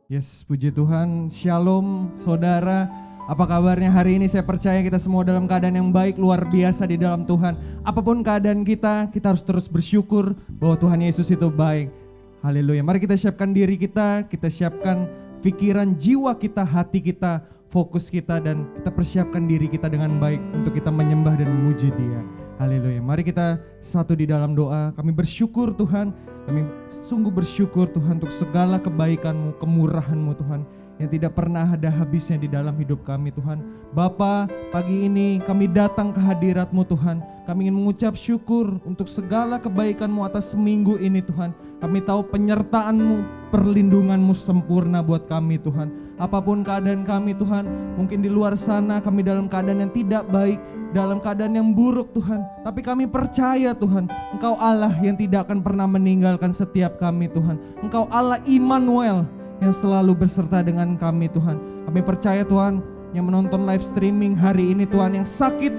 Yes, puji Tuhan. Shalom saudara. Apa kabarnya hari ini? Saya percaya kita semua dalam keadaan yang baik, luar biasa di dalam Tuhan. Apapun keadaan kita harus terus bersyukur bahwa Tuhan Yesus itu baik. Haleluya. Mari kita siapkan diri kita siapkan pikiran, jiwa kita, hati kita, fokus kita, dan kita persiapkan diri kita dengan baik untuk kita menyembah dan memuji Dia. Haleluya. Mari kita satu di dalam doa. Kami bersyukur Tuhan, kami sungguh bersyukur Tuhan untuk segala kebaikan-Mu, kemurahan-Mu Tuhan, yang tidak pernah ada habisnya di dalam hidup kami Tuhan. Bapa, pagi ini kami datang ke hadirat-Mu Tuhan. Kami ingin mengucap syukur untuk segala kebaikan-Mu atas seminggu ini Tuhan. Kami tahu penyertaan-Mu, perlindungan-Mu sempurna buat kami Tuhan. Apapun keadaan kami Tuhan, mungkin di luar sana kami dalam keadaan yang tidak baik, dalam keadaan yang buruk Tuhan. Tapi kami percaya Tuhan, Engkau Allah yang tidak akan pernah meninggalkan setiap kami Tuhan. Engkau Allah Immanuel yang selalu berserta dengan kami Tuhan. Kami percaya Tuhan, yang menonton live streaming hari ini Tuhan, yang sakit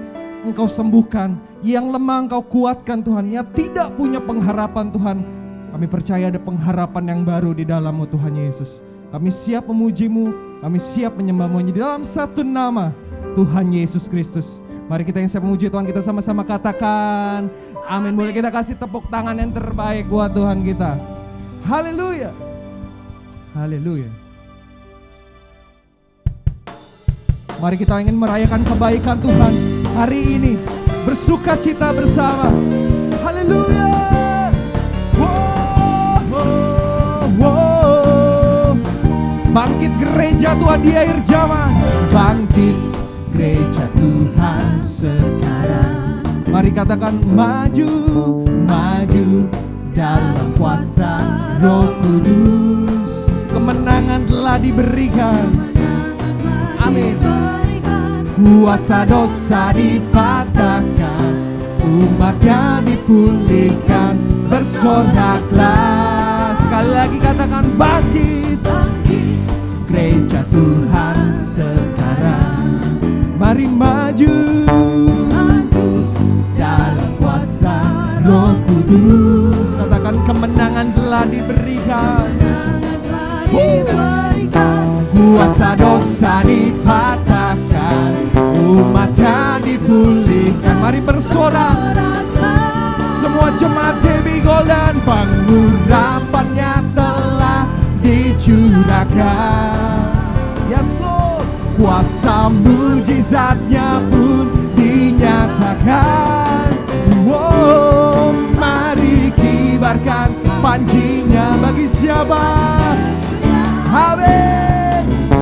Engkau sembuhkan, yang lemah Engkau kuatkan Tuhan, yang tidak punya pengharapan Tuhan, kami percaya ada pengharapan yang baru di dalam-Mu Tuhan Yesus. Kami siap memuji-Mu, kami siap menyembah-Mu di dalam satu nama, Tuhan Yesus Kristus. Mari kita yang siap memuji Tuhan, kita sama-sama katakan amin. Boleh kita kasih tepuk tangan yang terbaik buat Tuhan kita. Haleluya. Haleluya. Mari kita ingin merayakan kebaikan Tuhan hari ini, bersuka cita bersama. Haleluya. Bangkit gereja Tuhan di akhir zaman. Bangkit gereja Tuhan sekarang. Mari katakan maju, maju dalam kuasa Roh Kudus. Kemenangan telah diberikan. Amin. Kuasa dosa dipatahkan, umatnya dipulihkan, bersoraklah. Sekali lagi katakan bangkit, bangkit gereja Tuhan sekarang. Mari maju, maju dalam kuasa Roh Kudus. Katakan kemenangan telah diberikan. Kuasa dosa dipatahkan, umatnya dipulihkan. Mari bersorak semua jemaat Dewi Golden, pengurapannya telah dicurahkan. Yes Lord, kuasa mujizatnya pun dinyatakan. Wow, mari kibarkan pancinya bagi siapa? Amin.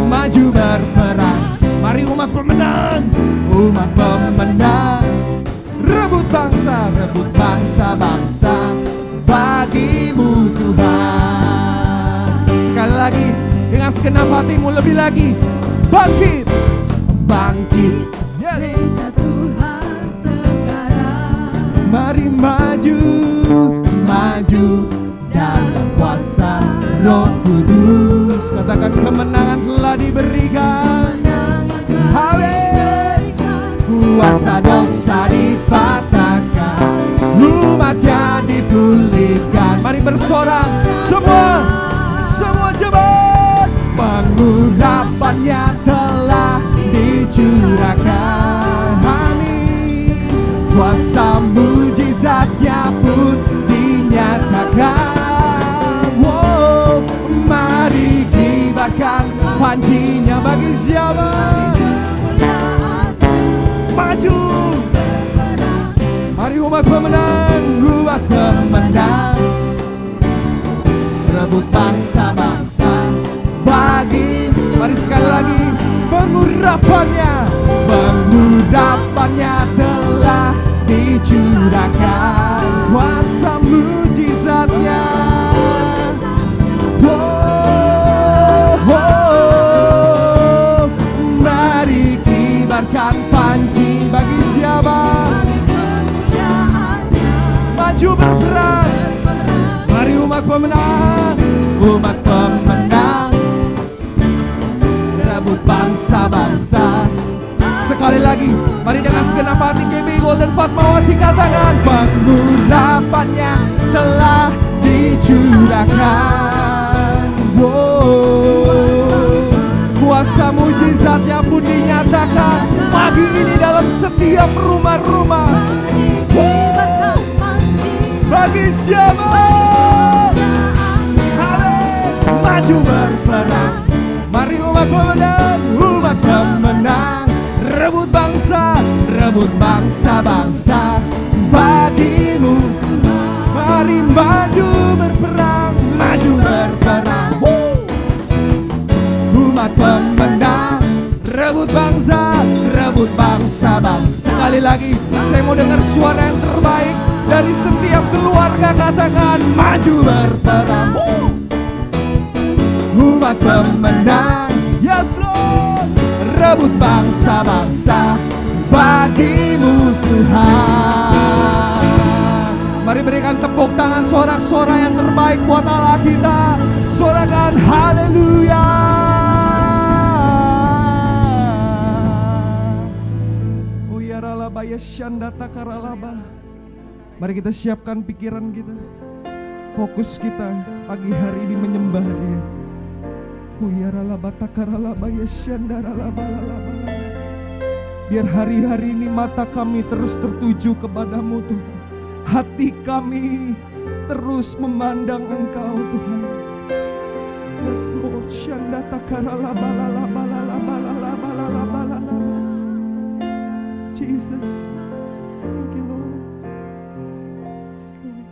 Maju berperang, mari umat pemenang, umat pemenang. Rebut bangsa-bangsa bagimu Tuhan. Sekali lagi dengan segenap hatimu, lebih lagi. Bangkit, bangkit. Yes. Tuhan sekarang. Mari maju, maju dalam kuasa Roh Kudus. Katakan kemenangan telah diberikan. Amin. Kuasa dosa dipatahkan, umatnya dipulihkan. Mari bersorak semua jemaat. Pengurapannya telah dicurahkan. Amin. Kuasa mujizatnya pun dinyatakan. Wow, mari kibarkan pancinya bagi siapa? Maju, mari umat pemenang, umat pemenang. Rebut bangsa-bangsa bagi, mari sekali lagi. Pengurapannya telah dicurahkan. Kuasa mujizatnya. Mari kibarkan panci bagi siapa? Maju berperang, mari umat pemenang, umat pemenang. Rebut bangsa-bangsa. Sekali lagi, mari dengan segenap hati KB Golden Fatmawati katakan pengurapannya telah dicurahkan. Wow. Kuasa mujizatnya pun dinyatakan pagi ini dalam setiap rumah-rumah. Bagi siapa? Maju berperang. Mari umat pemenang, umat pemenang. Rebut bangsa-bangsa bagimu. Mari maju berperang, maju berperang. Umat pemenang, rebut bangsa-bangsa. Sekali lagi, saya mau dengar suara yang terbaik dari setiap keluarga, katakan maju berperang. Umat pemenang, yes Lord. Rebut bangsa-bangsa bagimu Tuhan. Mari berikan tepuk tangan sorak-sorai yang terbaik buat Allah kita. Sorakan haleluya. Uyaralaba yashandata karalaba. Mari kita siapkan pikiran kita, fokus kita pagi hari ini menyembah Dia. Uyaralaba takaralaba yashandaralaba lalaba. Biar hari-hari ini mata kami terus tertuju kepadamu Tuhan. Hati kami terus memandang Engkau Tuhan. Yes Lord, shanda takaralaba lalaba lalaba lalaba lalaba lalaba. Jesus, thank you Lord. Yes Lord.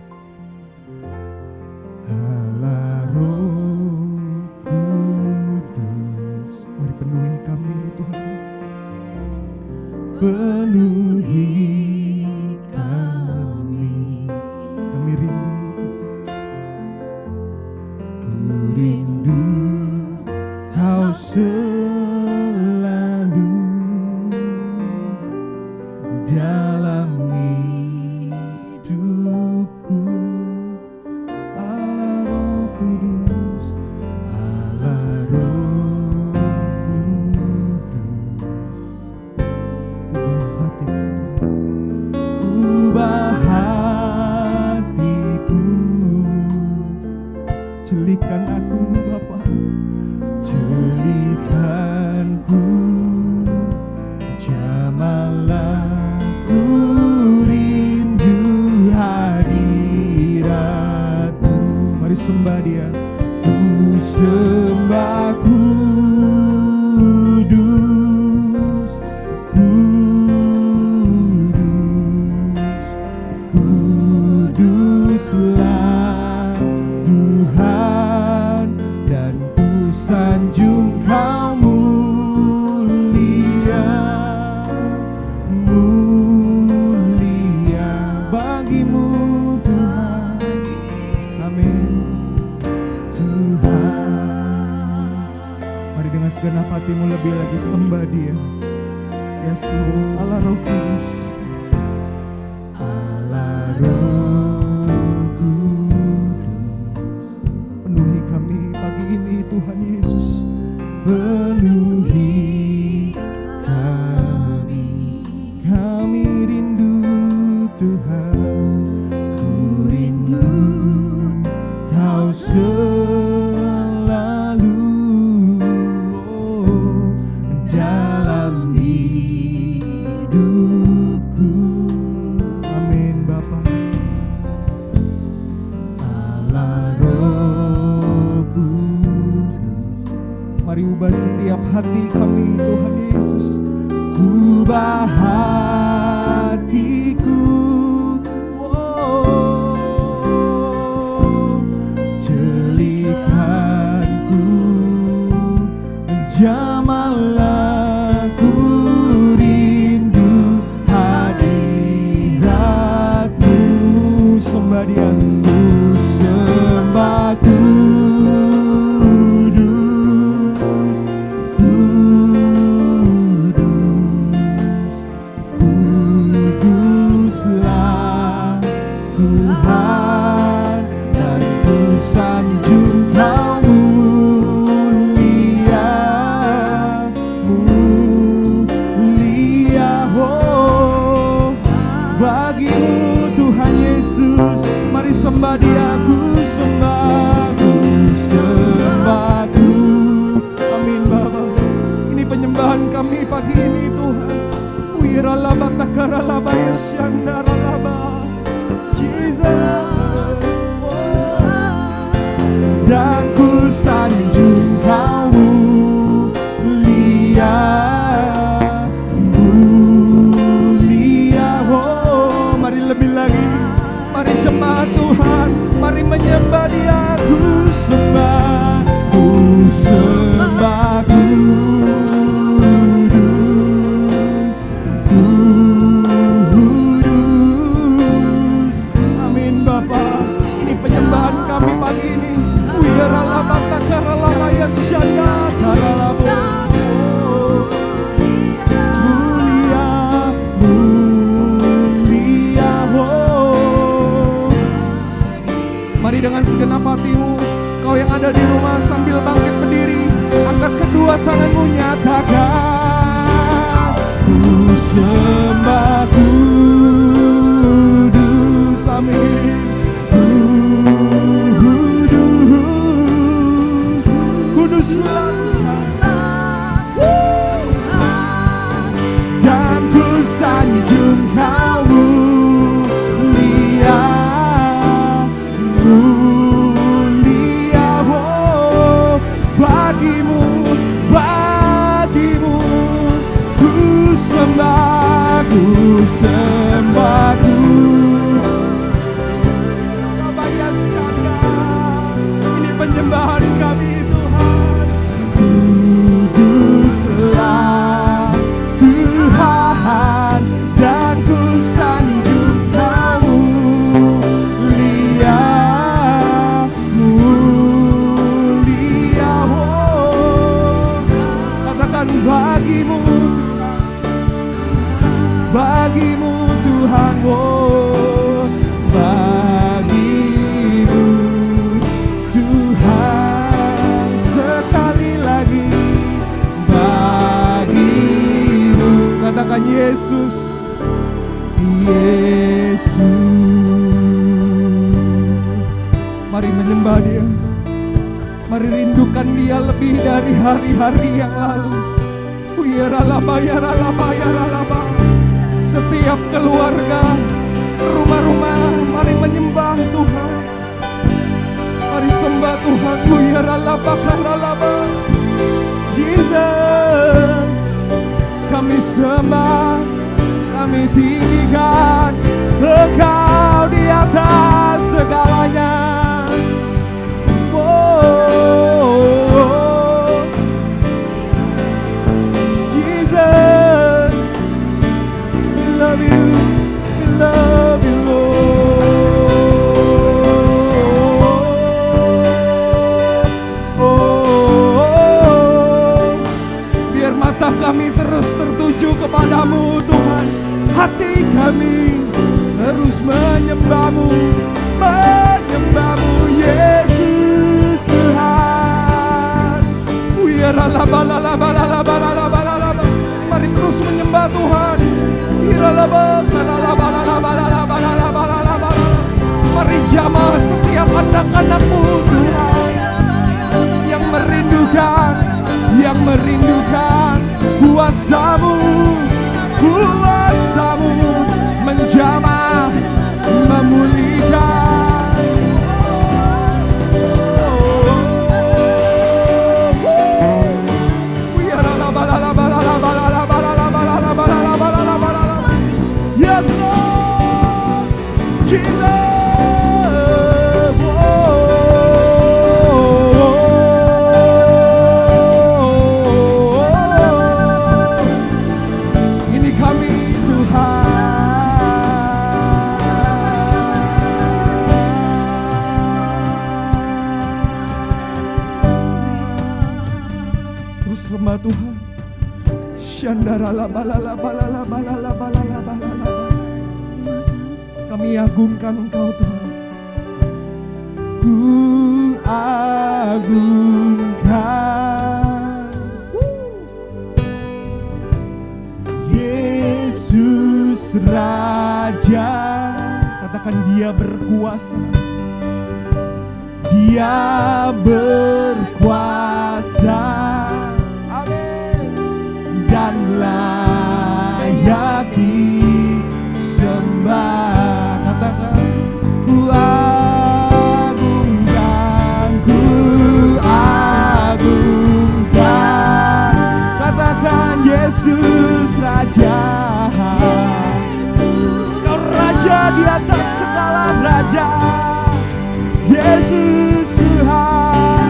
Allah Roh Kudus, mari penuhi kami Tuhan. Penuhi kami rindu Tuhan. Ku rindu Kau selalu dalam hidupku. Allah Roh Kudus, Allah Roh Kudus. Ubah hatiku, celikan aku Bapa, celikanku, jamalah ku rindu hadiratmu. Mari sembah Dia. Ku sembah Kudus, Kuduslah Tuhan, dan ku sanjung Kau mulia, mulia bagimu Tuhan. Amin Tuhan. Mari dengan segenap hatimu lebih lagi sembah Dia. Yes Lord, Allah Roh Kudus, Allah Roh Kudus, penuhi kami pagi ini Tuhan Yesus. Penuhi kami rindu Tuhan. Ku rindu Kau selalu dalam hidupku. Amin Bapa. Allah Roh Kudus, mari ubah setiap hati kami Tuhan Yesus. Ubah hatiku, celikanku, jamalah ku rindu hadiratmu. Sembah Dia. Ku sembah Kudus, Kuduslah Tuhan, dan ku sanjung Kau mulia, mulia. Oh, bagimu Tuhan Yesus. Mari sembah Dia. Ku sembah Ku. Amin Bapa. penyembahan kami pagi ini Tuhan. Wiralaba takaralaba yasyandaralaba Jesus. Dan ku sanjung Kau mulia, mulia. Oh, mari lebih lagi, mari jemaat Tuhan, mari menyembah Dia. Ku sembah, ku sembah, kudus, kudus. Amin Bapa, ini penyembahan kami pagi ini. Wiralaba takaralaba yasyanda karalabo. Mulia, mulia. Oh. Mari dengan segenap hatimu, kau yang ada di rumah sambil bangkit berdiri, angkat kedua tanganmu, nyatakan ku sembah, kudus. Amin. Kuduslah dan ku sanjung Kau mulia, mulia. Oh, bagimu, bagimu ku sembah, ku sembah, ini penyembahan kami Tuhan. Kuduslah Tuhan, dan ku sanjung Kau mulia, mulia. Oh, katakan bagimu Tuhan, bagimu Tuhan. Oh, bagimu Tuhan, sekali lagi bagimu. Katakan Yesus, Yesus. Mari menyembah Dia, mari rindukan Dia lebih dari hari-hari yang lalu. Yaralaba, yaralaba, yaralaba. Setiap keluarga, rumah-rumah, mari menyembah Tuhan. Mari sembah Tuhan. Yaralaba, yaralaba. Jesus, kami sembah, kami tinggikan Engkau di atas segalanya. Oh, Jesus, we love you, we love you, Lord. Oh, biar mata kami terus tertuju kepadamu Tuhan, hati kami terus menyembahmu, menyembahmu Yesus Tuhan. Mari terus menyembah Tuhan. Mari jamah setiap anak-anakmu Tuhan, yang merindukan kuasa-Mu, kuasa-Mu menjamah, memulihkan. Yes, Lord Jesus. Ini kami Tuhan. Terus sembah Tuhan. Kami agungkan Engkau Tuhan. Ku agungkan Yesus Raja. Katakan Dia berkuasa, Dia berkuasa. Raja, Yesus Tuhan,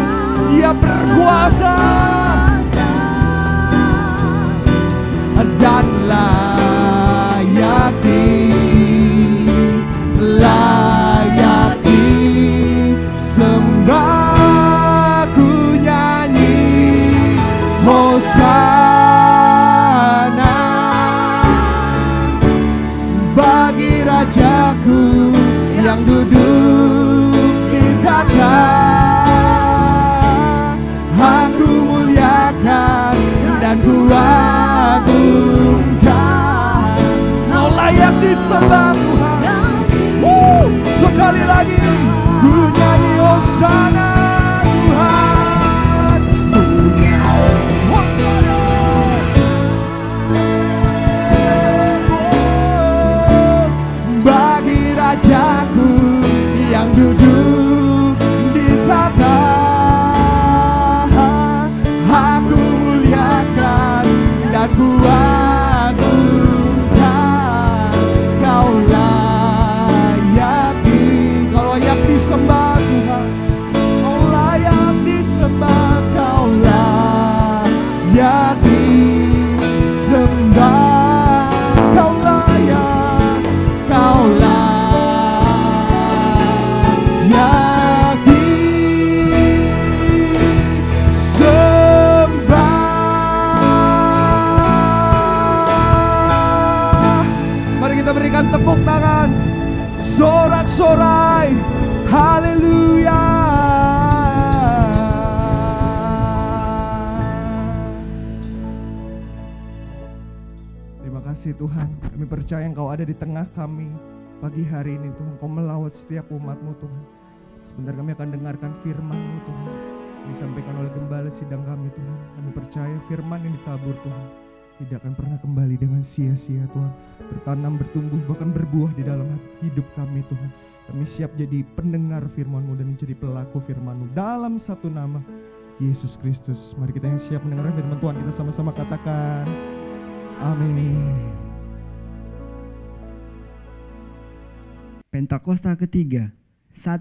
Dia berkuasa dan layak disembah. Ku nyanyi Hosana bagi Rajaku yang duduk di tata. Aku muliakan dan ku agungkan. Kau layak disembah Tuhan. Sekali lagi ku nyanyi Hosana Tuhan. Ku nyanyi Hosana. Bagi Rajaku yang duduk di tata. Aku muliakan dan ku agungkan. Kau layak disembah Tuhan. Kau layak disembah. Kau layak disembah. Kau layak. Kau layak disembah. Mari kita berikan tepuk tangan, sorak-sorai, haleluya. Terima kasih Tuhan, kami percaya Engkau ada di tengah kami pagi hari ini Tuhan. Kau melawat setiap umat-Mu Tuhan. Sebentar kami akan dengarkan firman-Mu Tuhan, disampaikan oleh gembala sidang kami Tuhan. Kami percaya firman yang ditabur Tuhan tidak akan pernah kembali dengan sia-sia Tuhan. Bertanam, bertumbuh, bahkan berbuah di dalam hidup kami Tuhan. Kami siap jadi pendengar firman-Mu dan menjadi pelaku firman-Mu dalam satu nama, Yesus Kristus. Mari kita yang siap mendengar firman Tuhan, kita sama-sama katakan amin. Pentakosta ketiga. 1.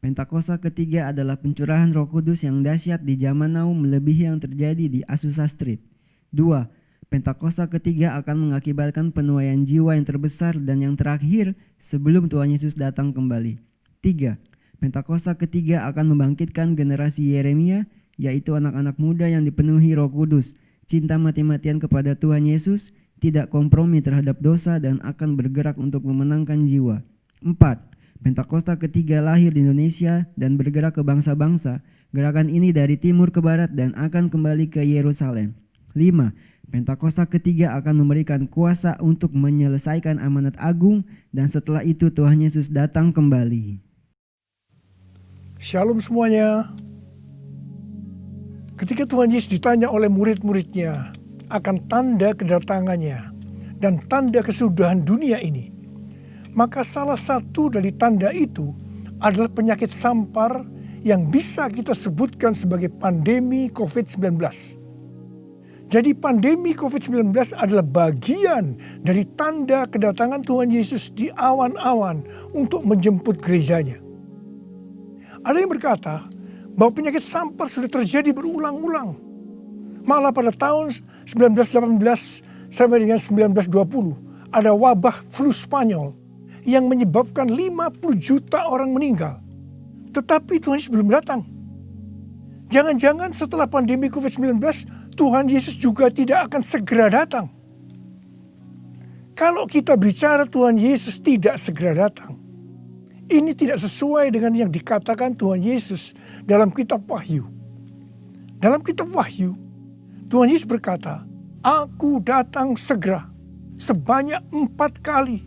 Pentakosta ketiga adalah pencurahan Roh Kudus yang dahsyat di zaman now melebihi yang terjadi di Azusa Street. 2. Pentakosta ketiga akan mengakibatkan penuaian jiwa yang terbesar dan yang terakhir sebelum Tuhan Yesus datang kembali. 3. Pentakosta ketiga akan membangkitkan generasi Yeremia, yaitu anak-anak muda yang dipenuhi Roh Kudus, cinta mati-matian kepada Tuhan Yesus, tidak kompromi terhadap dosa dan akan bergerak untuk memenangkan jiwa. 4. Pentakosta ketiga lahir di Indonesia dan bergerak ke bangsa-bangsa. Gerakan ini dari timur ke barat dan akan kembali ke Yerusalem. 5. Pentakosta ketiga akan memberikan kuasa untuk menyelesaikan amanat agung dan setelah itu Tuhan Yesus datang kembali. Shalom semuanya. Ketika Tuhan Yesus ditanya oleh murid-muridnya akan tanda kedatangannya dan tanda kesudahan dunia ini, maka salah satu dari tanda itu adalah penyakit sampar yang bisa kita sebutkan sebagai pandemi COVID-19. Jadi pandemi COVID-19 adalah bagian dari tanda kedatangan Tuhan Yesus di awan-awan untuk menjemput gerejanya. Ada yang berkata bahwa penyakit sampar sudah terjadi berulang-ulang. Malah pada tahun 1918 sampai dengan 1920 ada wabah flu Spanyol yang menyebabkan 50 juta orang meninggal. Tetapi Tuhan Yesus belum datang. Jangan-jangan setelah pandemi COVID-19 Tuhan Yesus juga tidak akan segera datang. Kalau kita bicara Tuhan Yesus tidak segera datang, ini tidak sesuai dengan yang dikatakan Tuhan Yesus dalam kitab Wahyu. Dalam kitab Wahyu, Tuhan Yesus berkata, "Aku datang segera," sebanyak 4 kali.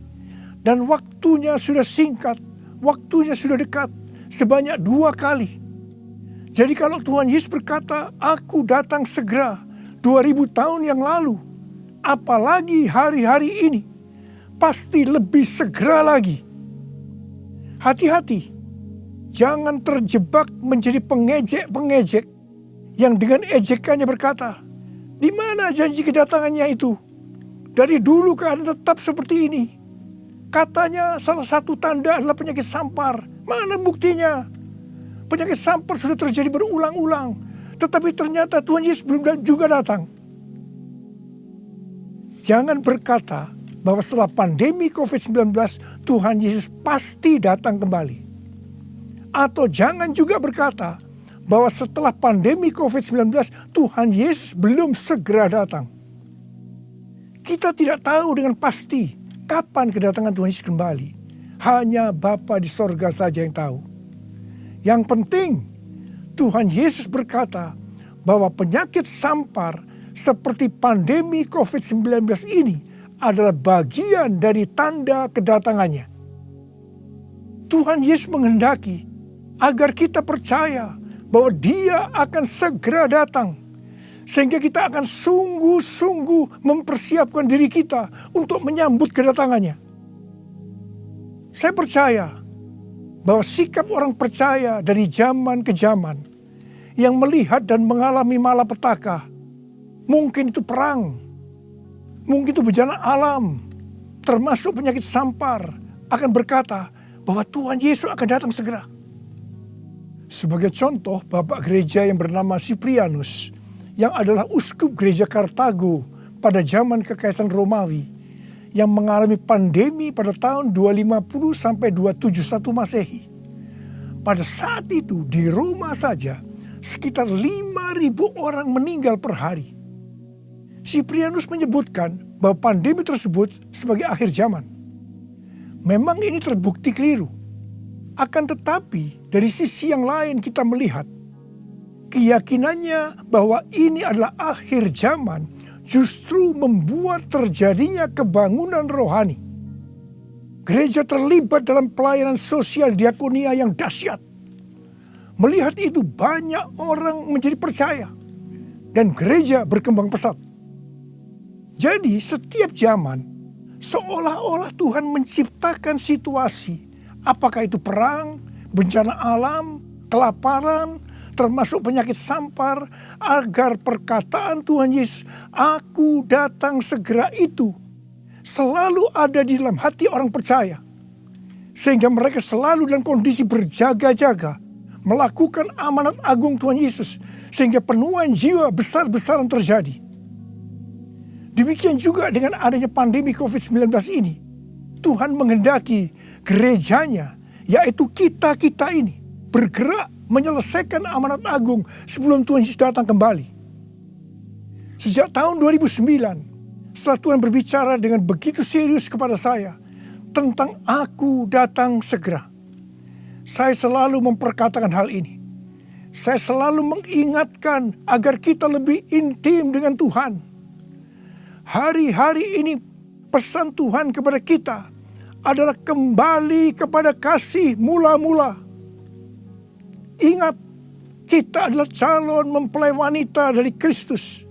Dan waktunya sudah singkat, waktunya sudah dekat, sebanyak 2 kali. Jadi kalau Tuhan Yesus berkata, "Aku datang segera," 2000 tahun yang lalu, apalagi hari-hari ini, pasti lebih segera lagi. Hati-hati, jangan terjebak menjadi pengejek-pengejek yang dengan ejekannya berkata, "Di mana janji kedatangannya itu? Dari dulu keadaan tetap seperti ini." Katanya salah satu tanda adalah penyakit sampar. Mana buktinya? Penyakit sampar sudah terjadi berulang-ulang. Tetapi ternyata Tuhan Yesus belum juga datang. Jangan berkata bahwa setelah pandemi COVID-19 Tuhan Yesus pasti datang kembali. Atau jangan juga berkata bahwa setelah pandemi COVID-19 Tuhan Yesus belum segera datang. Kita tidak tahu dengan pasti kapan kedatangan Tuhan Yesus kembali. Hanya Bapa di sorga saja yang tahu. Yang penting Tuhan Yesus berkata bahwa penyakit sampar seperti pandemi COVID-19 ini adalah bagian dari tanda kedatangannya. Tuhan Yesus menghendaki agar kita percaya bahwa Dia akan segera datang. Sehingga kita akan sungguh-sungguh mempersiapkan diri kita untuk menyambut kedatangannya. Saya percaya bahwa sikap orang percaya dari zaman ke zaman yang melihat dan mengalami malapetaka, mungkin itu perang, mungkin itu bencana alam, termasuk penyakit sampar, akan berkata bahwa Tuhan Yesus akan datang segera. Sebagai contoh, Bapak Gereja yang bernama Cyprianus, yang adalah uskup gereja Kartago pada zaman Kekaisaran Romawi, yang mengalami pandemi pada tahun 250 sampai 271 Masehi. Pada saat itu di Roma saja sekitar 5.000 orang meninggal per hari. Cyprianus menyebutkan bahwa pandemi tersebut sebagai akhir zaman. Memang ini terbukti keliru. Akan tetapi dari sisi yang lain kita melihat keyakinannya bahwa ini adalah akhir zaman justru membuat terjadinya kebangunan rohani. Gereja terlibat dalam pelayanan sosial diakonia yang dahsyat. Melihat itu banyak orang menjadi percaya dan gereja berkembang pesat. Jadi setiap zaman seolah-olah Tuhan menciptakan situasi, apakah itu perang, bencana alam, kelaparan, termasuk penyakit sampar, agar perkataan Tuhan Yesus, "Aku datang segera" itu selalu ada di dalam hati orang percaya. Sehingga mereka selalu dalam kondisi berjaga-jaga, melakukan amanat agung Tuhan Yesus, sehingga penuaian jiwa besar-besaran terjadi. Demikian juga dengan adanya pandemi COVID-19 ini, Tuhan menghendaki gerejanya, yaitu kita-kita ini, bergerak menyelesaikan amanat agung sebelum Tuhan Yesus datang kembali. Sejak tahun 2009, setelah Tuhan berbicara dengan begitu serius kepada saya tentang aku datang segera, saya selalu memperkatakan hal ini. Saya selalu mengingatkan agar kita lebih intim dengan Tuhan. Hari-hari ini pesan Tuhan kepada kita adalah kembali kepada kasih mula-mula. Ingat, kita adalah calon mempelai wanita dari Kristus.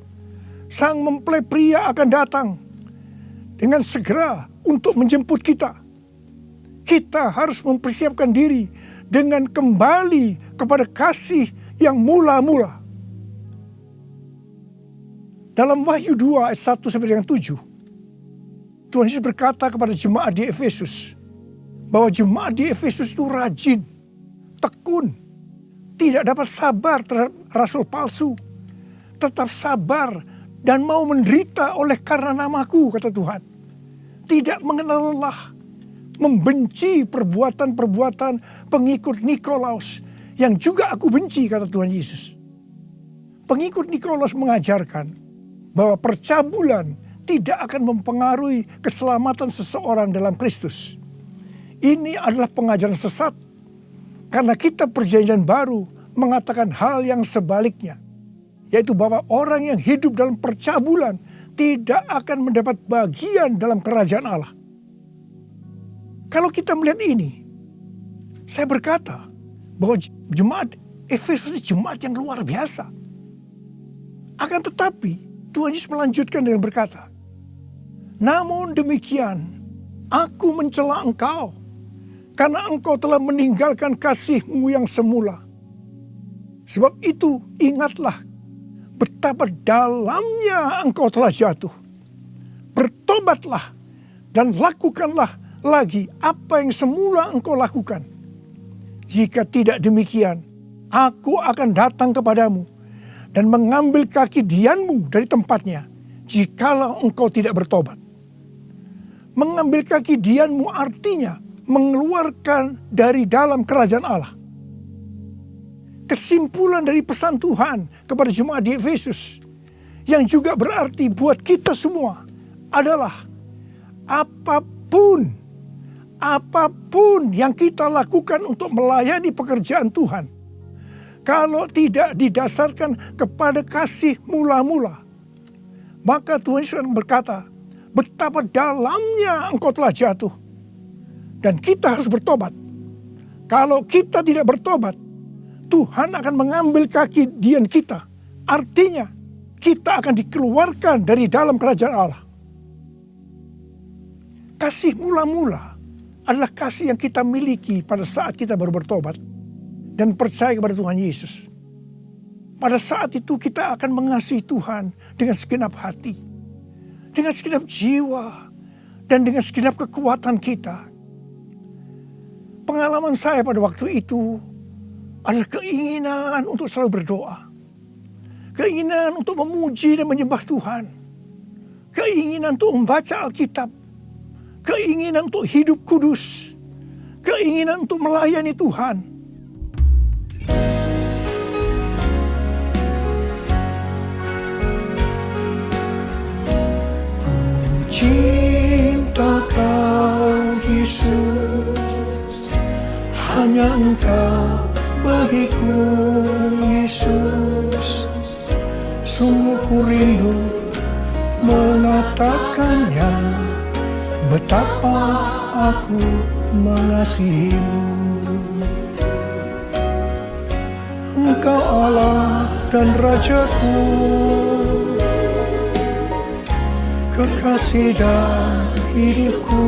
Sang mempelai pria akan datang dengan segera untuk menjemput kita. Kita harus mempersiapkan diri dengan kembali kepada kasih yang mula-mula. Dalam Wahyu 2 ayat 1 sampai dengan 7, Tuhan Yesus berkata kepada jemaat di Efesus bahwa jemaat di Efesus itu rajin, tekun, tidak dapat sabar terhadap rasul palsu, tetap sabar dan mau menderita oleh karena namaku, kata Tuhan. Tidak mengenal lelah, membenci perbuatan-perbuatan pengikut Nikolaus yang juga aku benci, kata Tuhan Yesus. Pengikut Nikolaus mengajarkan bahwa percabulan tidak akan mempengaruhi keselamatan seseorang dalam Kristus. Ini adalah pengajaran sesat, karena kita perjanjian baru mengatakan hal yang sebaliknya, yaitu bahwa orang yang hidup dalam percabulan tidak akan mendapat bagian dalam kerajaan Allah. Kalau kita melihat ini, saya berkata bahwa jemaat Efesus ini jemaat yang luar biasa. Akan tetapi Tuhan Yesus melanjutkan dengan berkata, "Namun demikian, aku mencela engkau, karena engkau telah meninggalkan kasihmu yang semula. Sebab itu ingatlah betapa dalamnya engkau telah jatuh. Bertobatlah dan lakukanlah lagi apa yang semula engkau lakukan. Jika tidak demikian, aku akan datang kepadamu dan mengambil kaki Dianmu dari tempatnya, jikalau engkau tidak bertobat. Mengambil kaki Dianmu artinya mengeluarkan dari dalam kerajaan Allah. Kesimpulan dari pesan Tuhan kepada jemaat di Efesus, yang juga berarti buat kita semua, adalah apapun yang kita lakukan untuk melayani pekerjaan Tuhan, kalau tidak didasarkan kepada kasih mula-mula, maka Tuhan Yesus berkata, betapa dalamnya engkau telah jatuh. Dan kita harus bertobat. Kalau kita tidak bertobat, Tuhan akan mengambil kaki Dian kita. Artinya, kita akan dikeluarkan dari dalam kerajaan Allah. Kasih mula-mula adalah kasih yang kita miliki pada saat kita baru bertobat dan percaya kepada Tuhan Yesus. Pada saat itu kita akan mengasihi Tuhan dengan segenap hati, dengan segenap jiwa, dan dengan segenap kekuatan kita. Pengalaman saya pada waktu itu adalah keinginan untuk selalu berdoa. Keinginan untuk memuji dan menyembah Tuhan. Keinginan untuk membaca Alkitab. Keinginan untuk hidup kudus. Keinginan untuk melayani Tuhan. Cinta Kau Yesus, hanya Engkau bagiku Yesus. Sungguh ku rindu mengatakannya, betapa aku mengasihimu. Engkau Allah dan Rajaku, kekasih dan hidupku.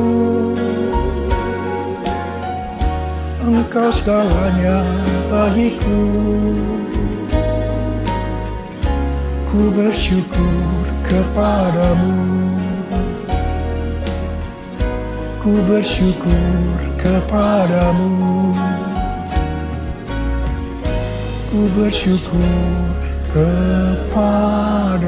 Engkau segalanya bagiku. Ku bersyukur kepadamu. Ku bersyukur kepadamu. Ku bersyukur kepadamu.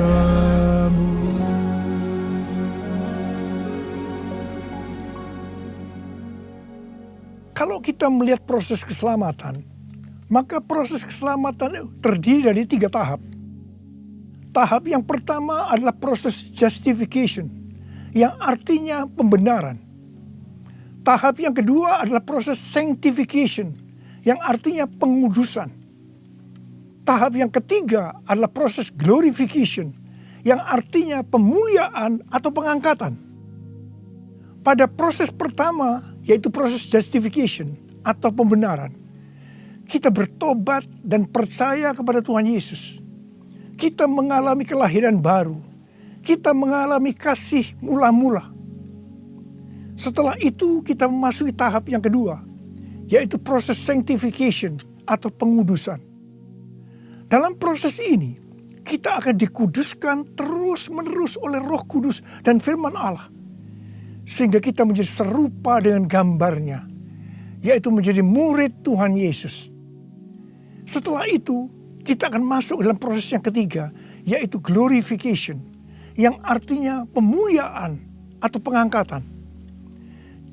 Kalau kita melihat proses keselamatan, maka proses keselamatan terdiri dari 3 tahap. Tahap yang pertama adalah proses justification, yang artinya pembenaran. Tahap yang kedua adalah proses sanctification, yang artinya pengudusan. Tahap yang ketiga adalah proses glorification, yang artinya pemuliaan atau pengangkatan. Pada proses pertama, yaitu proses justification atau pembenaran, kita bertobat dan percaya kepada Tuhan Yesus. Kita mengalami kelahiran baru. Kita mengalami kasih mula-mula. Setelah itu kita memasuki tahap yang kedua, yaitu proses sanctification atau pengudusan. Dalam proses ini, kita akan dikuduskan terus-menerus oleh Roh Kudus dan firman Allah. Sehingga kita menjadi serupa dengan gambarnya, yaitu menjadi murid Tuhan Yesus. Setelah itu, kita akan masuk dalam proses yang ketiga, yaitu glorification, yang artinya pemuliaan atau pengangkatan.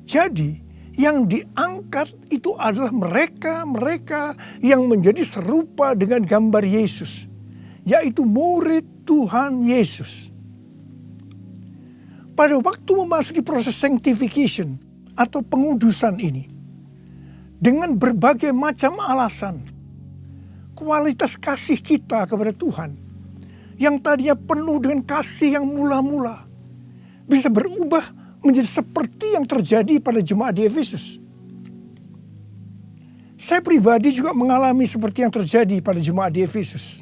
Jadi, yang diangkat itu adalah mereka yang menjadi serupa dengan gambar Yesus, yaitu murid Tuhan Yesus. Pada waktu memasuki proses sanctification atau pengudusan ini, dengan berbagai macam alasan, kualitas kasih kita kepada Tuhan, yang tadinya penuh dengan kasih yang mula-mula, bisa berubah menjadi seperti yang terjadi pada jemaat di Efesus. Saya pribadi juga mengalami seperti yang terjadi pada jemaat di Efesus.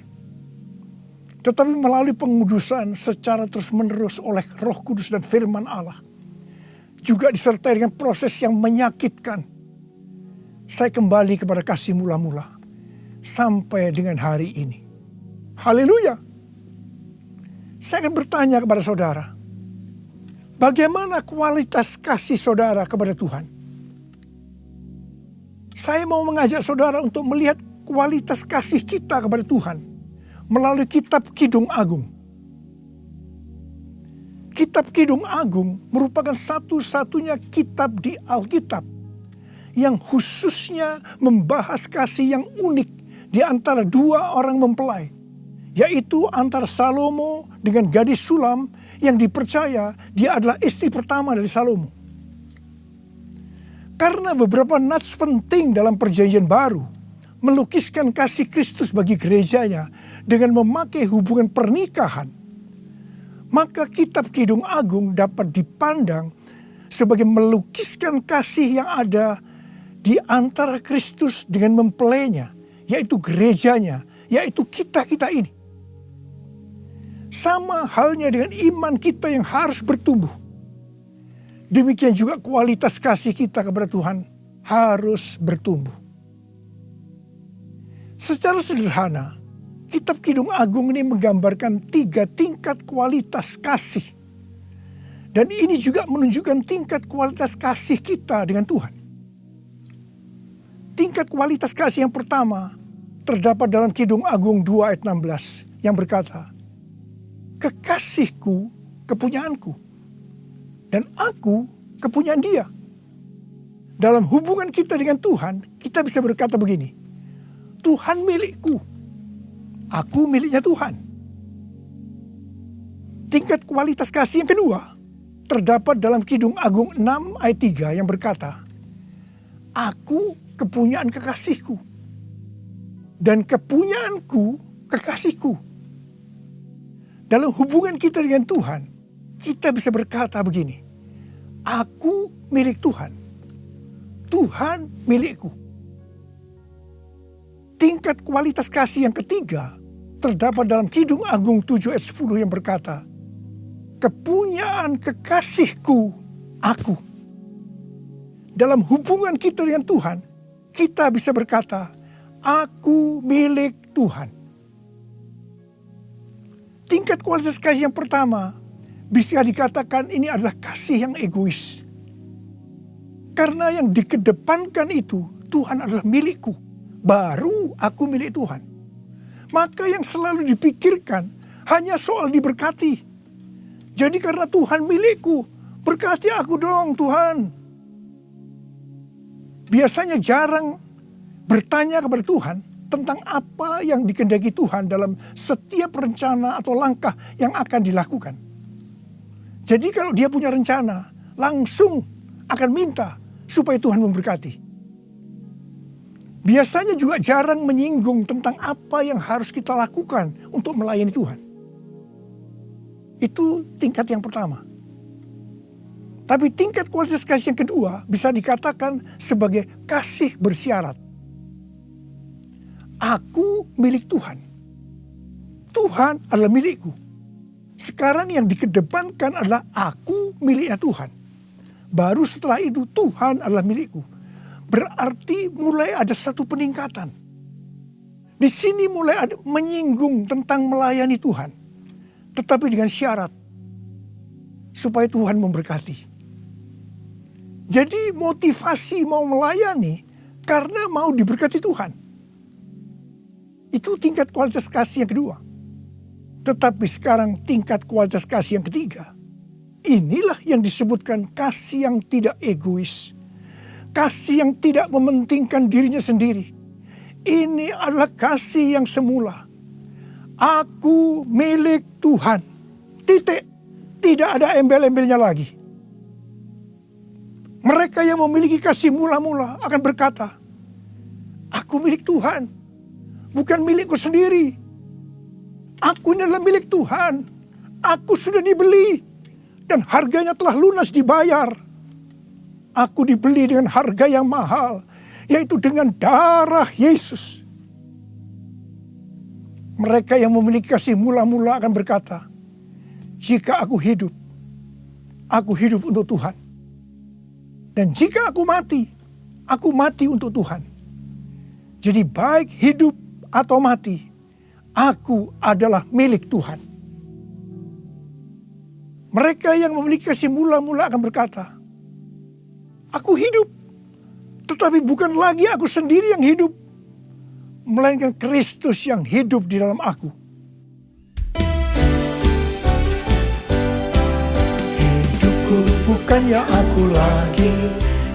Tetapi melalui pengudusan secara terus-menerus oleh Roh Kudus dan firman Allah, juga disertai dengan proses yang menyakitkan, saya kembali kepada kasih mula-mula sampai dengan hari ini. Haleluya. Saya akan bertanya kepada saudara, Bagaimana kualitas kasih saudara kepada Tuhan? Saya mau mengajak saudara untuk melihat kualitas kasih kita kepada Tuhan melalui kitab Kidung Agung. Kitab Kidung Agung merupakan satu-satunya kitab di Alkitab yang khususnya membahas kasih yang unik di antara dua orang mempelai, yaitu antara Salomo dengan gadis Sulam yang dipercaya dia adalah istri pertama dari Salomo. Karena beberapa nats penting dalam Perjanjian Baru melukiskan kasih Kristus bagi gerejanya dengan memakai hubungan pernikahan, maka kitab Kidung Agung dapat dipandang sebagai melukiskan kasih yang ada di antara Kristus dengan mempelainya, yaitu gerejanya, yaitu kita-kita ini. Sama halnya dengan iman kita yang harus bertumbuh. Demikian juga kualitas kasih kita kepada Tuhan harus bertumbuh. Secara sederhana, kitab Kidung Agung ini menggambarkan 3 tingkat kualitas kasih. Dan ini juga menunjukkan tingkat kualitas kasih kita dengan Tuhan. Tingkat kualitas kasih yang pertama terdapat dalam Kidung Agung 2 ayat 16 yang berkata, "Kekasihku kepunyaanku, dan aku kepunyaan dia." Dalam hubungan kita dengan Tuhan, kita bisa berkata begini, Tuhan milikku, aku miliknya Tuhan. Tingkat kualitas kasih yang kedua terdapat dalam Kidung Agung 6 ayat 3 yang berkata, "Aku kepunyaan kekasihku, dan kepunyaanku kekasihku." Dalam hubungan kita dengan Tuhan, kita bisa berkata begini, aku milik Tuhan, Tuhan milikku. Tingkat kualitas kasih yang ketiga terdapat dalam Kidung Agung 7 ayat 10 yang berkata, kepunyaan kekasihku aku. Dalam hubungan kita dengan Tuhan, kita bisa berkata, aku milik Tuhan. Tingkat kualitas kasih yang pertama bisa dikatakan ini adalah kasih yang egois. Karena yang dikedepankan itu, Tuhan adalah milikku, baru aku milik Tuhan. Maka yang selalu dipikirkan hanya soal diberkati. Jadi karena Tuhan milikku, berkati aku dong Tuhan. Biasanya jarang bertanya kepada Tuhan tentang apa yang dikehendaki Tuhan dalam setiap rencana atau langkah yang akan dilakukan. Jadi kalau dia punya rencana, langsung akan minta supaya Tuhan memberkati. Biasanya juga jarang menyinggung tentang apa yang harus kita lakukan untuk melayani Tuhan. Itu tingkat yang pertama. Tapi tingkat kualitas kasih yang kedua bisa dikatakan sebagai kasih bersyarat. Aku milik Tuhan. Tuhan adalah milikku. Sekarang yang dikedepankan adalah aku miliknya Tuhan. Baru setelah itu Tuhan adalah milikku. Berarti mulai ada satu peningkatan. Di sini mulai ada menyinggung tentang melayani Tuhan. Tetapi dengan syarat. Supaya Tuhan memberkati. Jadi motivasi mau melayani karena mau diberkati Tuhan. Itu tingkat kualitas kasih yang kedua. Tetapi sekarang tingkat kualitas kasih yang ketiga. Inilah yang disebutkan kasih yang tidak egois. Kasih yang tidak mementingkan dirinya sendiri. Ini adalah kasih yang semula. Aku milik Tuhan. Titik. Tidak ada embel-embelnya lagi. Mereka yang memiliki kasih mula-mula akan berkata, aku milik Tuhan. Bukan milikku sendiri. Aku ini adalah milik Tuhan. Aku sudah dibeli. Dan harganya telah lunas dibayar. Aku dibeli dengan harga yang mahal. Yaitu dengan darah Yesus. Mereka yang memiliki kasih mula-mula akan berkata, jika aku hidup untuk Tuhan. Dan jika aku mati untuk Tuhan. Jadi baik hidup atau mati, aku adalah milik Tuhan. Mereka yang memiliki kasih mula-mula akan berkata, aku hidup, tetapi bukan lagi aku sendiri yang hidup, melainkan Kristus yang hidup di dalam aku. Hidupku bukannya aku lagi,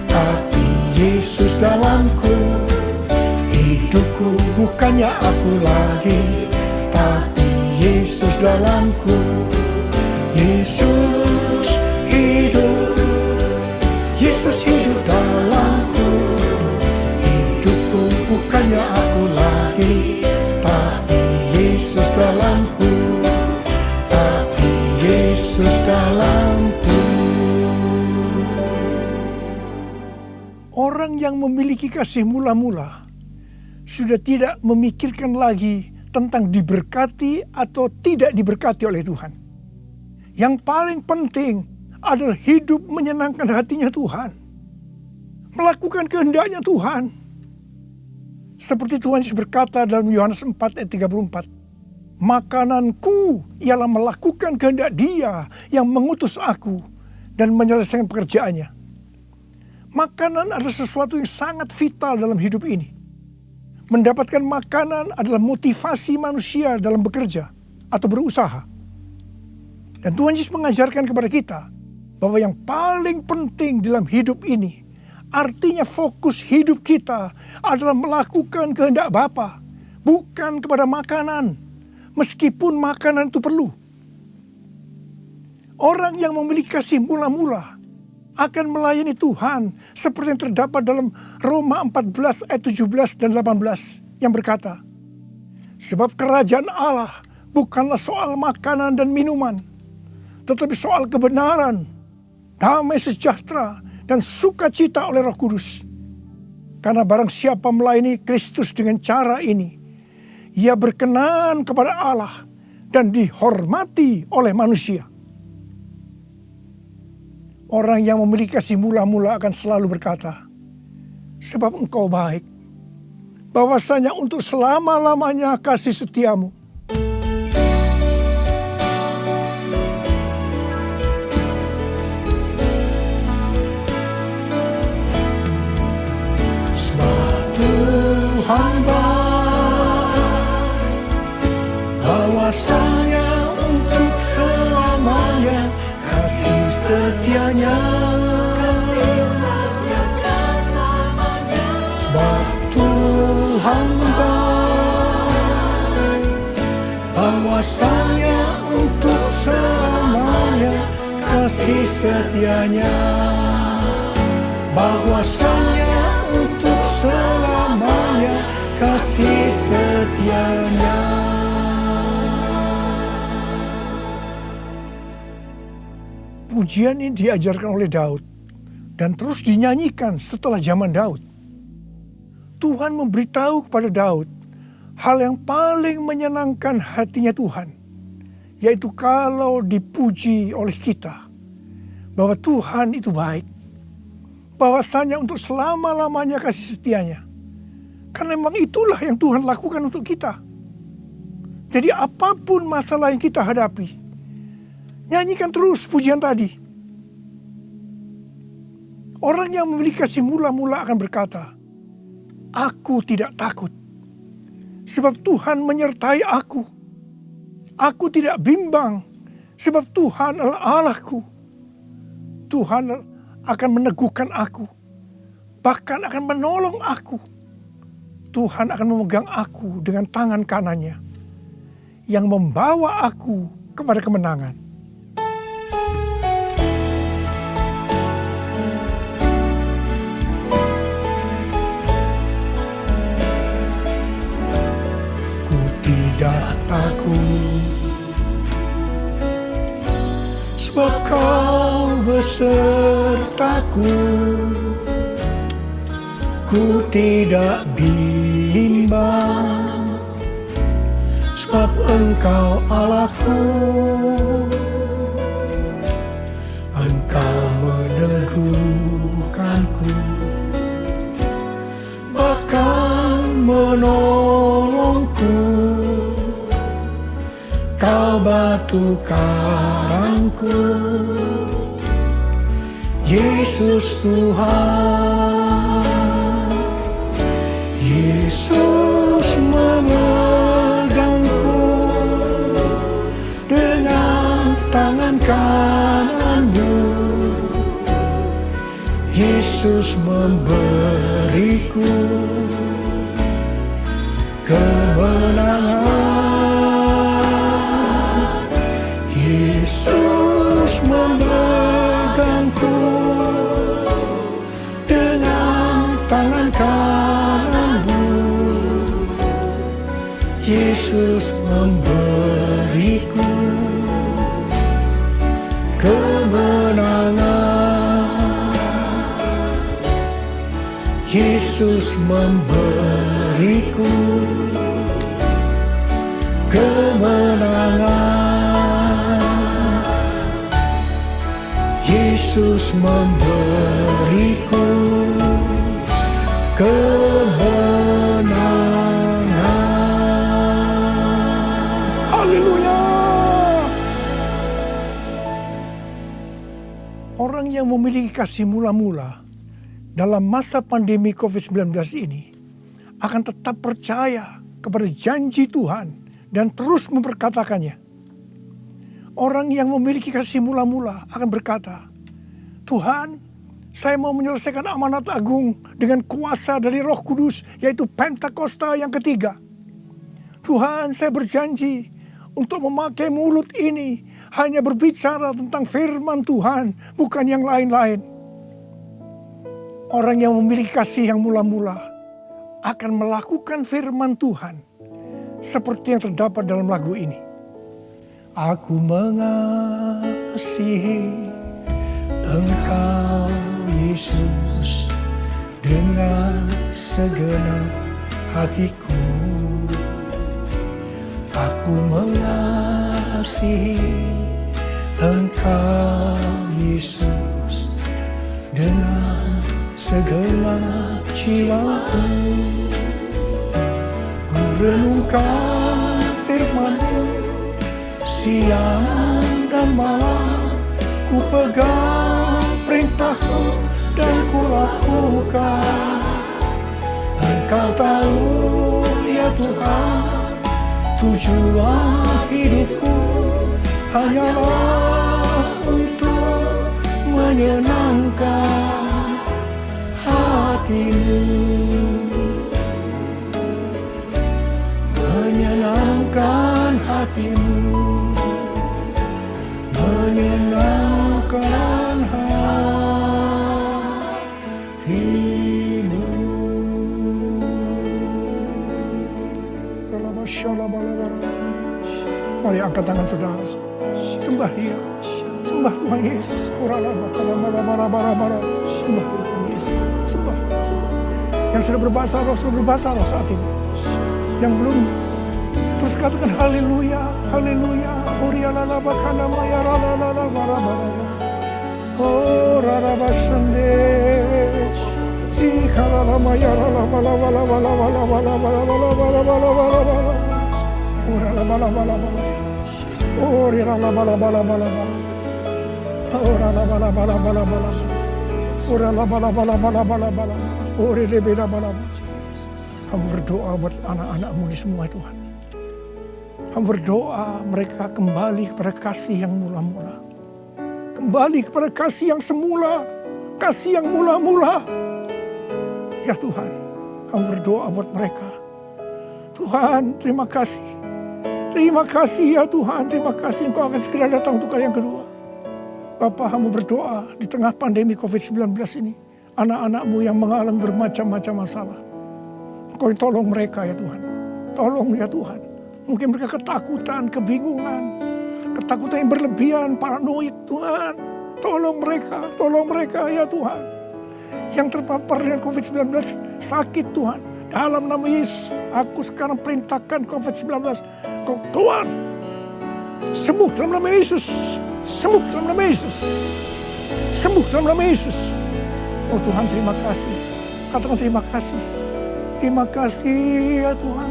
tapi Yesus dalamku. Hidupku bukannya aku lagi, tapi Yesus dalamku. Yesus hidup, Yesus hidup dalamku. Hidupku bukannya aku lagi, tapi Yesus dalamku, tapi Yesus dalamku. Orang yang memiliki kasih mula-mula sudah tidak memikirkan lagi tentang diberkati atau tidak diberkati oleh Tuhan. Yang paling penting adalah hidup menyenangkan hatinya Tuhan. Melakukan kehendaknya Tuhan. Seperti Tuhan Yesus berkata dalam Yohanes 4 ayat 34. Makananku ialah melakukan kehendak Dia yang mengutus aku dan menyelesaikan pekerjaannya. Makanan adalah sesuatu yang sangat vital dalam hidup ini. Mendapatkan makanan adalah motivasi manusia dalam bekerja atau berusaha. Dan Tuhan Yesus mengajarkan kepada kita bahwa yang paling penting dalam hidup ini, artinya fokus hidup kita adalah melakukan kehendak Bapa, bukan kepada makanan, meskipun makanan itu perlu. Orang yang memiliki kasih mula-mula akan melayani Tuhan seperti yang terdapat dalam Roma 14 ayat 17 dan 18 yang berkata, sebab kerajaan Allah bukanlah soal makanan dan minuman, tetapi soal kebenaran, damai sejahtera, dan sukacita oleh Roh Kudus. Karena barang siapa melayani Kristus dengan cara ini, ia berkenan kepada Allah dan dihormati oleh manusia. Orang yang memiliki kasih mula-mula akan selalu berkata, sebab engkau baik, bahwasanya untuk selama-lamanya kasih setiamu. Hamba bahwasanya untuk selamanya kasih setianya. Sebab Tuhan bahwasanya untuk selamanya kasih setianya. Bahwasanya untuk selamanya kasih setianya. Pujian ini diajarkan oleh Daud dan terus dinyanyikan setelah zaman Daud. Tuhan memberitahu kepada Daud hal yang paling menyenangkan hatinya Tuhan, yaitu kalau dipuji oleh kita bahwa Tuhan itu baik, bahwasanya untuk selama-lamanya kasih setianya. Karena memang itulah yang Tuhan lakukan untuk kita. Jadi apapun masalah yang kita hadapi, nyanyikan terus pujian tadi. Orang yang memiliki kasih mula-mula akan berkata, aku tidak takut, sebab Tuhan menyertai aku. Aku tidak bimbang, sebab Tuhan adalah Allahku. Tuhan akan meneguhkan aku, bahkan akan menolong aku. Tuhan akan memegang aku dengan tangan kanannya yang membawa aku kepada kemenangan. Ku tidak takut, sebab Kau besertaku. Ku tidak bimbang, sebab Engkau Allahku. Engkau meneguhkanku, bahkan menolongku. Kau batu karang Tuhanku, Yesus Tuhan. Yesus memegangku dengan tangan kananmu. Yesus memberiku kemenangan. Yesus memegangku dengan tangan kananmu. Yesus memberiku kemenangan. Yesus memberiku kemenangan. Yesus memberiku kemenangan. Haleluya. Orang yang memiliki kasih mula-mula dalam masa pandemi COVID-19 ini akan tetap percaya kepada janji Tuhan dan terus memperkatakannya. Orang yang memiliki kasih mula-mula akan berkata, Tuhan, saya mau menyelesaikan amanat agung dengan kuasa dari Roh Kudus, yaitu Pentakosta yang ketiga. Tuhan, saya berjanji untuk memakai mulut ini hanya berbicara tentang firman Tuhan, bukan yang lain-lain. Orang yang memiliki kasih yang mula-mula akan melakukan firman Tuhan seperti yang terdapat dalam lagu ini. Aku mengasihi Engkau Yesus dengan segenap hatiku. Aku mengasihi Engkau Yesus dengan segenap jiwaku. Ku renungkan firman-Mu siang dan malam, ku pegang perintah-Mu dan ku lakukan. Engkau tahu ya Tuhan, tujuan hidupku hanyalah untuk menyenangkan hati-Mu. Menyenangkan hati-Mu, menyenangkan hati-Mu. Mari angkat tangan saudara, sembah Dia, sembah Tuhan Yesus. Sembah Tuhan Yesus, sembah. Yang sudah berbahasa roh saat ini. Yang belum, terus katakan haleluya, haleluya. Oh rarabashande, ikaralama yarala bala bala bala bala bala bala bala bala bala bala bala. Orala bala bala bala. Orala bala bala bala bala. Orala bala bala bala bala. Orala bala bala bala bala bala. Orele beda bala bala. Hamba berdoa buat anak-anak-Mu ini semua Tuhan. Hamba berdoa mereka kembali kepada kasih yang mula-mula. Kembali kepada kasih yang semula. Kasih yang mula-mula. Ya Tuhan, hamba berdoa buat mereka. Tuhan, terima kasih. Terima kasih ya Tuhan, terima kasih Engkau akan segera datang untuk kali yang kedua. Bapa, hamba berdoa di tengah pandemi COVID-19 ini. Anak-anak-Mu yang mengalami bermacam-macam masalah. Engkau tolong mereka ya Tuhan. Tolong ya Tuhan. Mungkin mereka ketakutan, kebingungan. Ketakutan yang berlebihan, paranoid Tuhan. Tolong mereka ya Tuhan. Yang terpapar dengan COVID-19 sakit Tuhan. Dalam nama Yesus, aku sekarang perintahkan COVID-19. Kau keluar. Sembuh dalam nama Yesus. Sembuh dalam nama Yesus. Sembuh dalam nama Yesus. Oh Tuhan, terima kasih. Katakan terima kasih. Terima kasih ya Tuhan.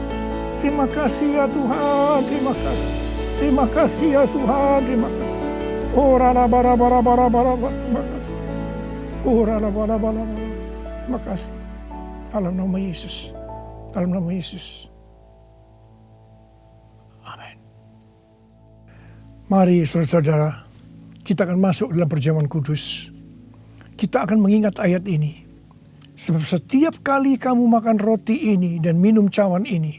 Terima kasih ya Tuhan. Terima kasih. Terima kasih ya Tuhan. Terima kasih. Oh, rala bara bara bara bara bara. Terima kasih. Oh, rala bara bara bara. Terima kasih. Dalam nama Yesus. Dalam nama Yesus. Amin. Mari saudara-saudara, kita akan masuk dalam perjamuan kudus. Kita akan mengingat ayat ini. Sebab setiap kali kamu makan roti ini dan minum cawan ini,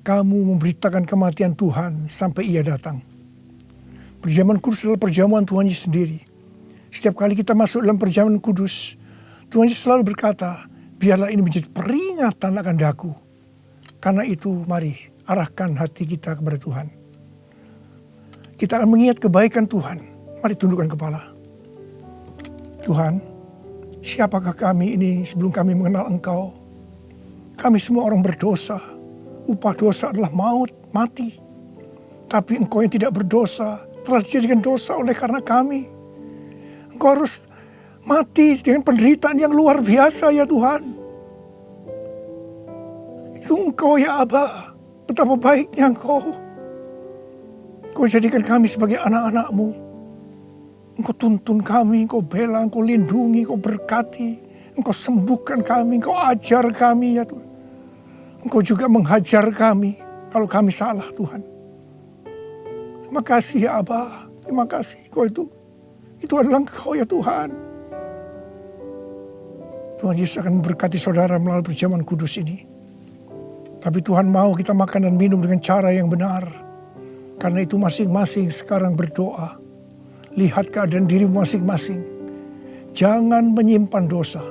kamu memberitakan kematian Tuhan sampai Ia datang. Perjamuan kudus adalah perjamuan Tuhan Yesus sendiri. Setiap kali kita masuk dalam perjamuan kudus, Tuhan Yesus selalu berkata, biarlah ini menjadi peringatan akan daku. Karena itu mari arahkan hati kita kepada Tuhan. Kita akan mengingat kebaikan Tuhan. Mari tundukkan kepala. Tuhan, siapakah kami ini sebelum kami mengenal Engkau? Kami semua orang berdosa. Upah dosa adalah maut, mati. Tapi Engkau yang tidak berdosa telah dijadikan dosa oleh karena kami. Engkau harus mati dengan penderitaan yang luar biasa ya Tuhan. Itu Engkau ya Aba, betapa baiknya Engkau. Engkau jadikan kami sebagai anak-anak-Mu. Engkau tuntun kami, Engkau bela, Engkau lindungi, Engkau berkati. Engkau sembuhkan kami, Engkau ajar kami ya Tuhan. Engkau juga menghajar kami kalau kami salah Tuhan. Terima kasih ya Aba, terima kasih Engkau itu adalah Engkau ya Tuhan. Tuhan Yesus akan memberkati saudara melalui perjamuan kudus ini. Tapi Tuhan mau kita makan dan minum dengan cara yang benar. Karena itu masing-masing sekarang berdoa. Lihat keadaan dirimu masing-masing. Jangan menyimpan dosa.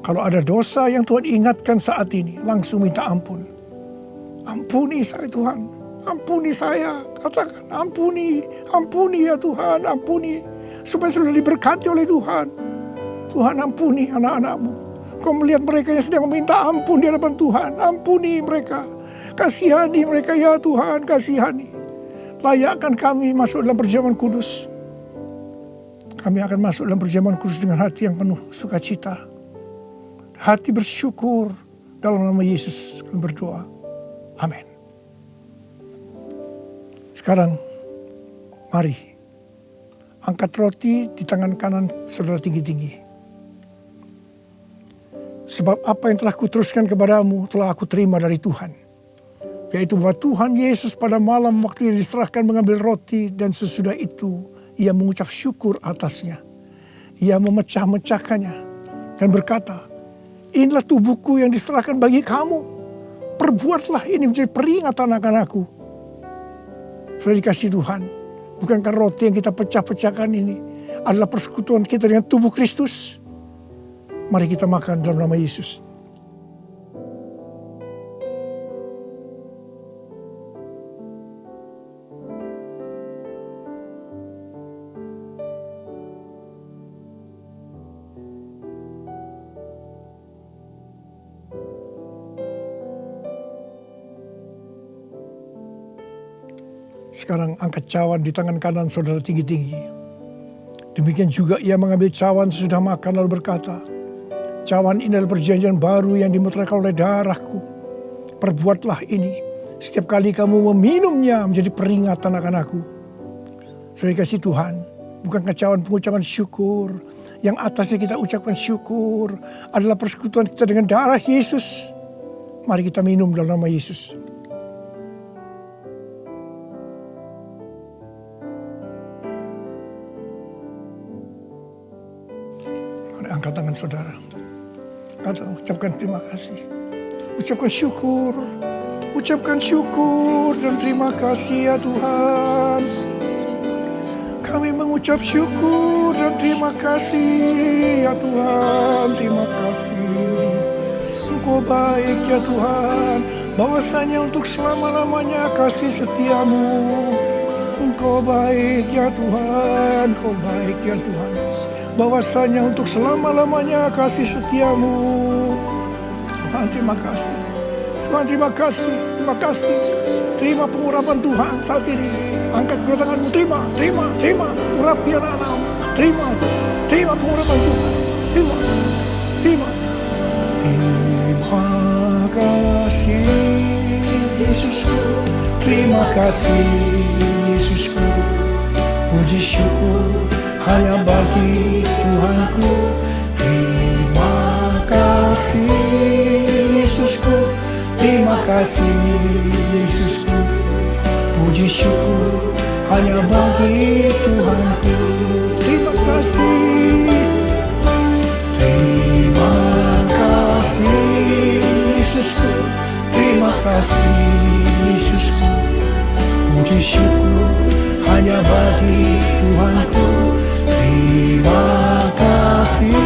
Kalau ada dosa yang Tuhan ingatkan saat ini, langsung minta ampun. Ampuni saya Tuhan, ampuni saya. Katakan ampuni, ampuni ya Tuhan, ampuni. Supaya sudah diberkati oleh Tuhan. Tuhan ampuni anak-anak-Mu. Kau melihat mereka yang sedang meminta ampun di hadapan Tuhan. Ampuni mereka. Kasihani mereka ya Tuhan, kasihani. Layakkan kami masuk dalam perjamuan kudus. Kami akan masuk dalam perjamuan kudus dengan hati yang penuh sukacita. Hati bersyukur. Dalam nama Yesus kami berdoa. Amin. Sekarang mari angkat roti di tangan kanan saudara tinggi-tinggi. Sebab apa yang telah kuteruskan kepadamu telah aku terima dari Tuhan. Yaitu bahwa Tuhan Yesus pada malam waktu ia diserahkan mengambil roti dan sesudah itu ia mengucap syukur atasnya. Ia memecah-mecahkannya dan berkata, inilah tubuhku yang diserahkan bagi kamu. Perbuatlah ini menjadi peringatan akan aku. Sudah dikasih Tuhan. Bukankah roti yang kita pecah-pecahkan ini adalah persekutuan kita dengan tubuh Kristus? Mari kita makan dalam nama Yesus. Sekarang angkat cawan di tangan kanan saudara tinggi-tinggi. Demikian juga ia mengambil cawan sesudah makan lalu berkata, cawan ini adalah perjanjian baru yang dimeteraikan oleh darahku. Perbuatlah ini setiap kali kamu meminumnya menjadi peringatan akan aku. Saudara kasih Tuhan, bukankah cawan pengucapan syukur yang atasnya kita ucapkan syukur adalah persekutuan kita dengan darah Yesus. Mari kita minum dalam nama Yesus. Mari angkat tangan saudara. Ucapkan terima kasih. Ucapkan syukur. Ucapkan syukur dan terima kasih ya Tuhan. Kami mengucap syukur dan terima kasih ya Tuhan. Terima kasih. Engkau baik ya Tuhan. Bahwasanya untuk selama-lamanya kasih setiamu. Engkau baik ya Tuhan. Engkau baik ya Tuhan. Bahwasanya untuk selama-lamanya kasih setiamu. Tuhan terima kasih. Tuhan terima kasih. Terima kasih. Terima pengurapan Tuhan saat ini. Angkat kedua tanganmu. Terima. Urapi anak-anakmu. Terima pengurapan Tuhan. Terima. Terima kasih Yesusku. Terima kasih Yesusku. Puji syukur hanya bagi Tuhanku. Terima kasih Yesusku, terima kasih Yesusku. Puji syukur hanya bagi Tuhanku. Terima kasih. Terima kasih Yesusku, terima kasih Yesusku. Puji syukur hanya bagi Tuhanku. Terima kasih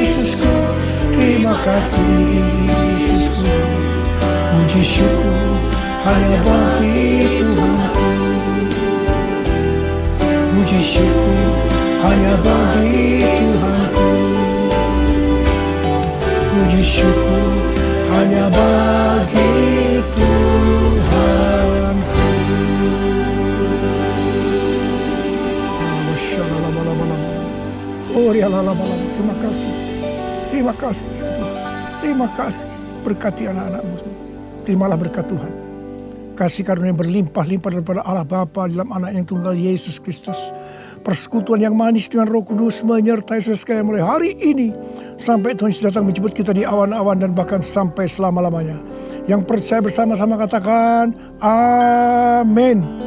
Yesusku, terima kasih Yesusku. Puji syukur hanya bagi Tuhanku. Puji syukur hanya bagi Tuhanku. Puji syukur hanya bagi Tuhanku. Oh, terima kasih. Terima kasih ya Tuhan. Terima kasih. Berkati anak-anakmu. Terimalah berkat Tuhan. Kasih karunia berlimpah-limpah daripada Allah Bapa dalam anak yang tunggal Yesus Kristus. Persekutuan yang manis dengan Roh Kudus menyertai saudara sekalian mulai hari ini sampai Tuhan Yesus datang menjemput kita di awan-awan dan bahkan sampai selama-lamanya. Yang percaya bersama-sama katakan amin.